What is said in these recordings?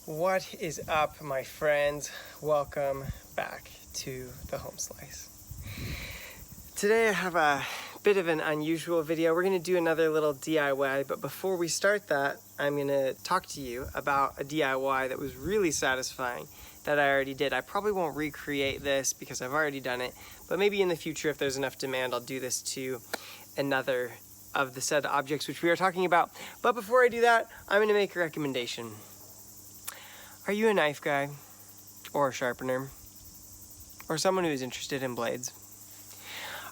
What is up, my friends? Welcome back to the Home Slice. Today I have a bit of an unusual video. We're going to do another little DIY, but before we start that, I'm going to talk to you about a DIY that was really satisfying that I already did. I probably won't recreate this because I've already done it, but maybe in the future, if there's enough demand, I'll do this to another of the set of objects which we are talking about. But before I do that, I'm going to make a recommendation. Are you a knife guy, or a sharpener, or someone who is interested in blades?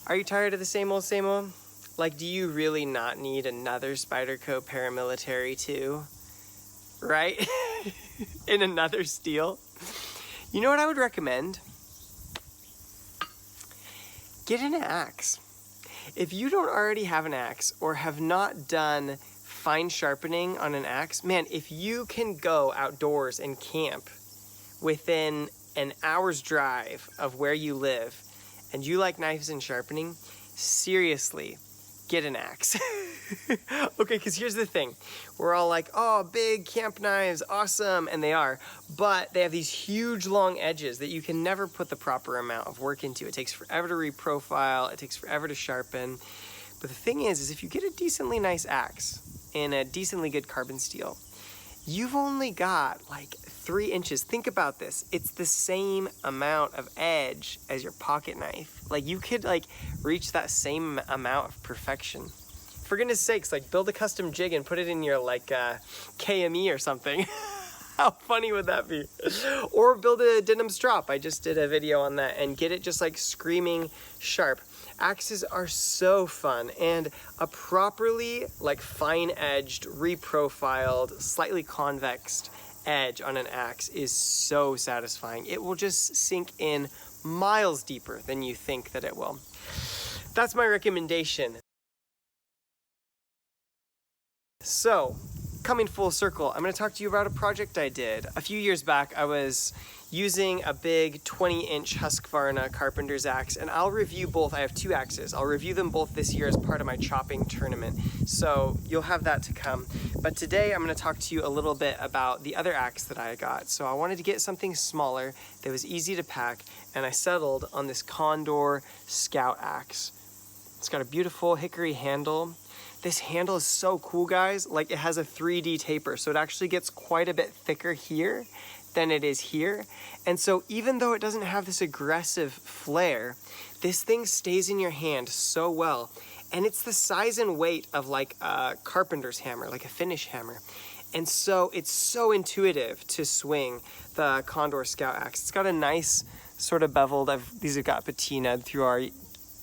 Are you tired of the same old? Like, do you really not need another Spyderco paramilitary too? Right? In another steel? You know what I would recommend? Get an axe. If you don't already have an axe, or have not done fine sharpening on an axe, man, if you can go outdoors and camp within an hour's drive of where you live and you like knives and sharpening, seriously, get an axe. Okay, because here's the thing. We're all like, oh, big camp knives, awesome, and they are, but they have these huge long edges that you can never put the proper amount of work into. It takes forever to reprofile, it takes forever to sharpen. But the thing is if you get a decently nice axe in a decently good carbon steel, you've only got like 3 inches. Think about this. It's the same amount of edge as your pocket knife. Like, you could like reach that same amount of perfection. For goodness sakes, like, build a custom jig and put it in your like KME or something. How funny would that be? Or build a denim strop. I just did a video on that, and get it just like screaming sharp. Axes are so fun, and a properly like fine-edged, reprofiled, slightly convexed edge on an axe is so satisfying. It will just sink in miles deeper than you think that it will. That's my recommendation. So, coming full circle, I'm going to talk to you about a project I did. A few years back, I was using a big 20-inch Husqvarna carpenter's axe, and I'll review both. I have 2 axes. I'll review them both this year as part of my chopping tournament, so you'll have that to come. But today I'm going to talk to you a little bit about the other axe that I got. So I wanted to get something smaller that was easy to pack, and I settled on this Condor Scout axe. It's got a beautiful hickory handle. This handle is so cool, guys. Like, it has a 3D taper, so it actually gets quite a bit thicker here than it is here. And so even though it doesn't have this aggressive flare, this thing stays in your hand so well. And it's the size and weight of like a carpenter's hammer, like a finish hammer. And so it's so intuitive to swing the Condor Scout axe. It's got a nice sort of beveled, these have got patina through our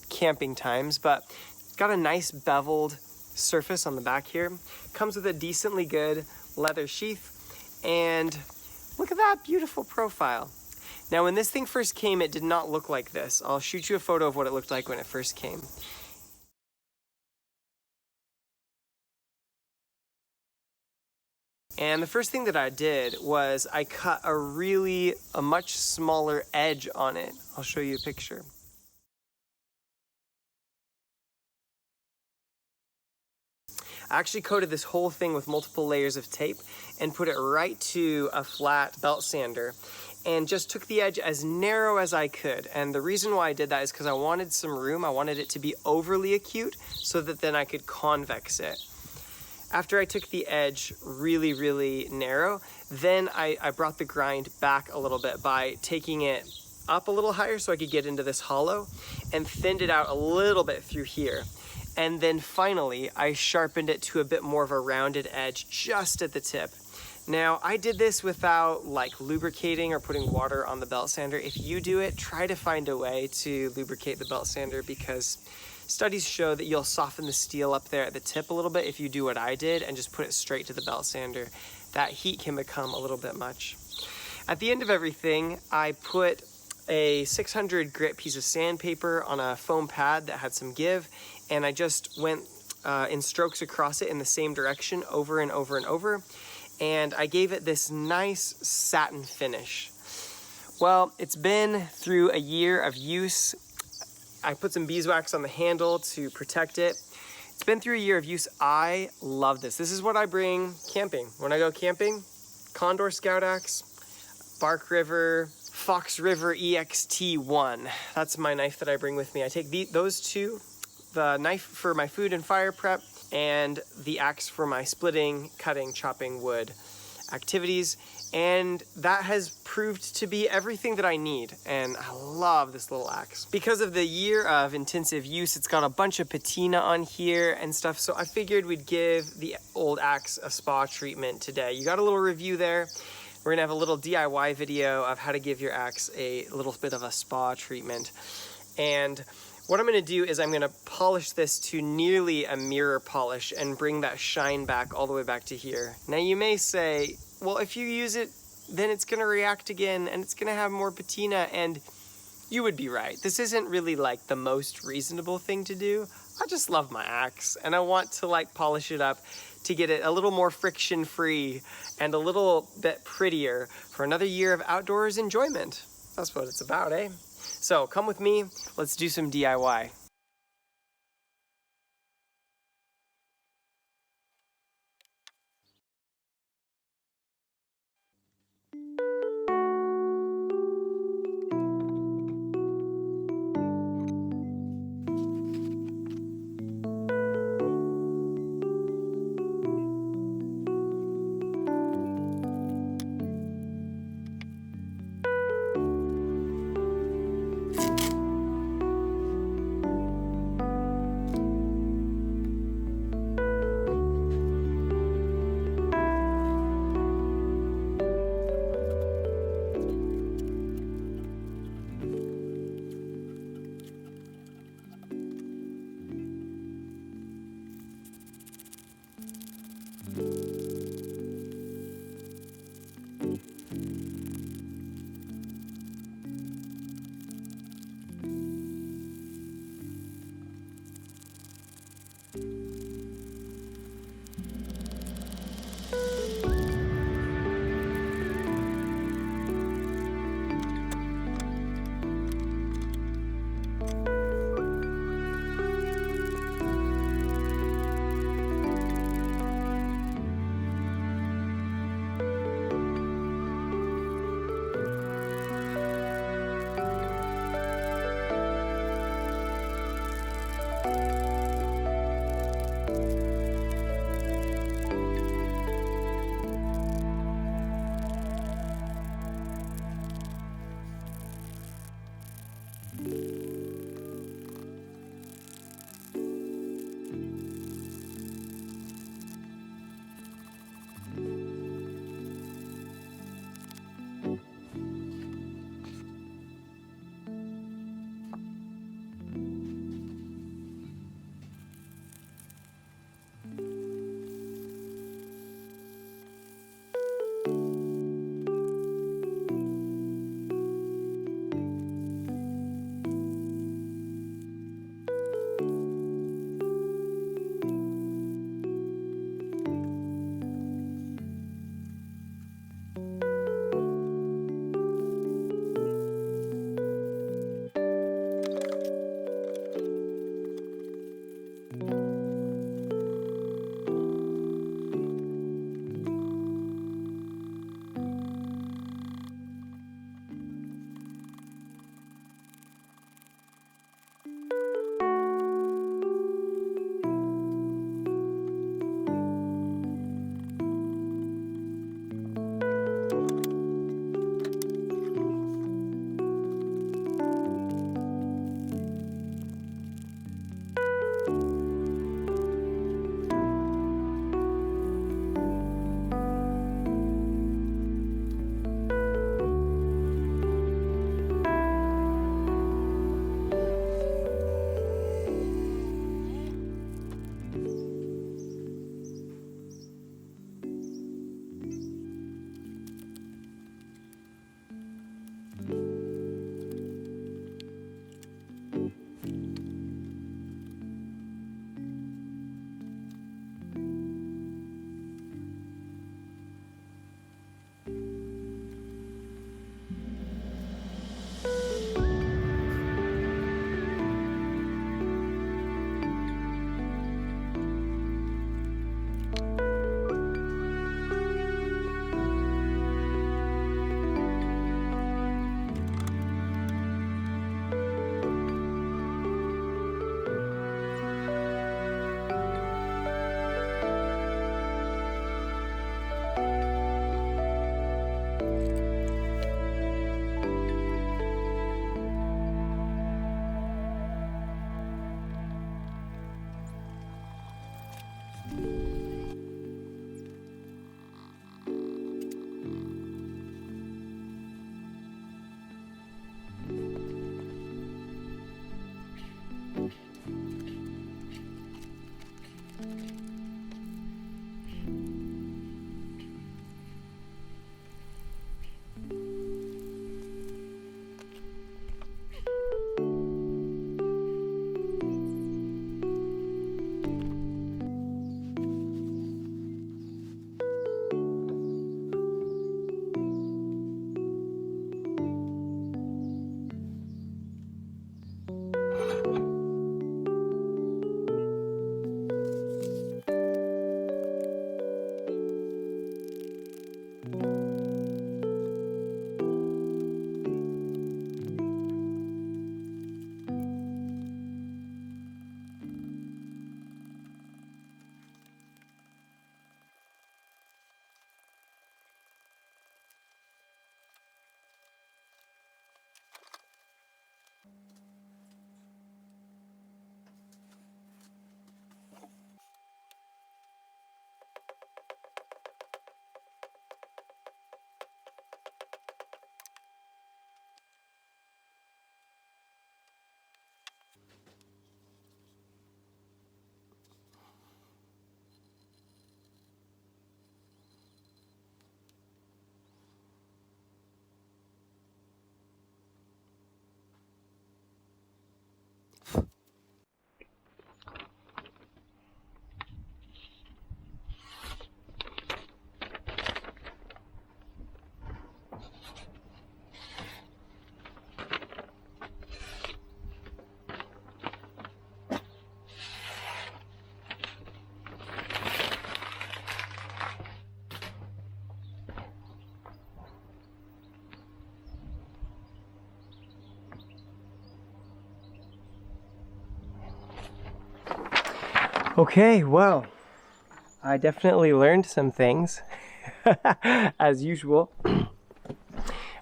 camping times, but it's got a nice beveled surface on the back here. Comes with a decently good leather sheath, and look at that beautiful profile. Now, when this thing first came, it did not look like this. I'll shoot you a photo of what it looked like when it first came. And the first thing that I did was I cut a much smaller edge on it. I'll show you a picture. I actually coated this whole thing with multiple layers of tape and put it right to a flat belt sander, and just took the edge as narrow as I could. And the reason why I did that is because I wanted some room. I wanted it to be overly acute so that then I could convex it. After I took the edge really narrow, then I brought the grind back a little bit by taking it up a little higher so I could get into this hollow, and thinned it out a little bit through here. And then finally, I sharpened it to a bit more of a rounded edge just at the tip. Now, I did this without like lubricating or putting water on the belt sander. If you do it, try to find a way to lubricate the belt sander, because studies show that you'll soften the steel up there at the tip a little bit if you do what I did and just put it straight to the belt sander. That heat can become a little bit much. At the end of everything, I put a 600 grit piece of sandpaper on a foam pad that had some give, and I just went in strokes across it in the same direction over and over, and I gave it this nice satin finish. Well, it's been through a year of use. I put some beeswax on the handle to protect it. It's been through a year of use. I love this. This is what I bring camping. When I go camping, Condor Scout Axe, Bark River, Fox River EXT1. That's my knife that I bring with me. I take those two, the knife for my food and fire prep, and the axe for my splitting, cutting, chopping wood activities. And that has proved to be everything that I need. And I love this little axe. Because of the year of intensive use, it's got a bunch of patina on here and stuff. So I figured we'd give the old axe a spa treatment today. You got a little review there. We're gonna have a little DIY video of how to give your axe a little bit of a spa treatment. And what I'm gonna do is I'm gonna polish this to nearly a mirror polish and bring that shine back all the way back to here. Now you may say, well, if you use it, then it's gonna react again and it's gonna have more patina, and you would be right. This isn't really like the most reasonable thing to do. I just love my axe and I want to like polish it up to get it a little more friction free and a little bit prettier for another year of outdoors enjoyment. That's what it's about, eh? So come with me, let's do some DIY. Okay, well, I definitely learned some things, as usual.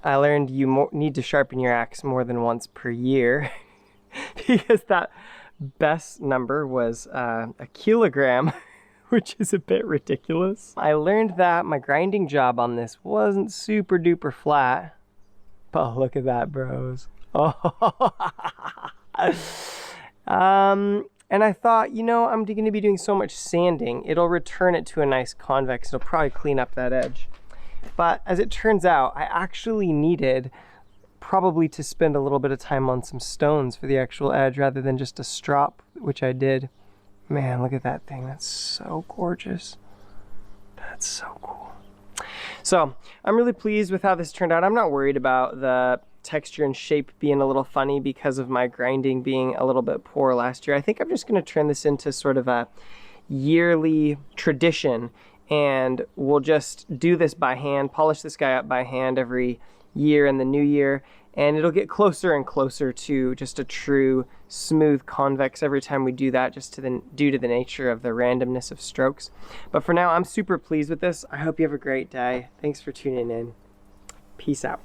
I learned you need to sharpen your axe more than once per year because that best number was a kilogram, which is a bit ridiculous. I learned that my grinding job on this wasn't super duper flat. Oh, look at that, bros. Oh. And I thought, you know, I'm going to be doing so much sanding, it'll return it to a nice convex. It'll probably clean up that edge. But as it turns out, I actually needed probably to spend a little bit of time on some stones for the actual edge rather than just a strop, which I did. Man, look at that thing. That's so gorgeous. That's so cool. So I'm really pleased with how this turned out. I'm not worried about the texture and shape being a little funny because of my grinding being a little bit poor last year. I think I'm just going to turn this into sort of a yearly tradition, and we'll just do this by hand, polish this guy up by hand every year in the new year, and it'll get closer and closer to just a true smooth convex every time we do that, just due to the nature of the randomness of strokes. But for now, I'm super pleased with this. I hope you have a great day. Thanks for tuning in. Peace out.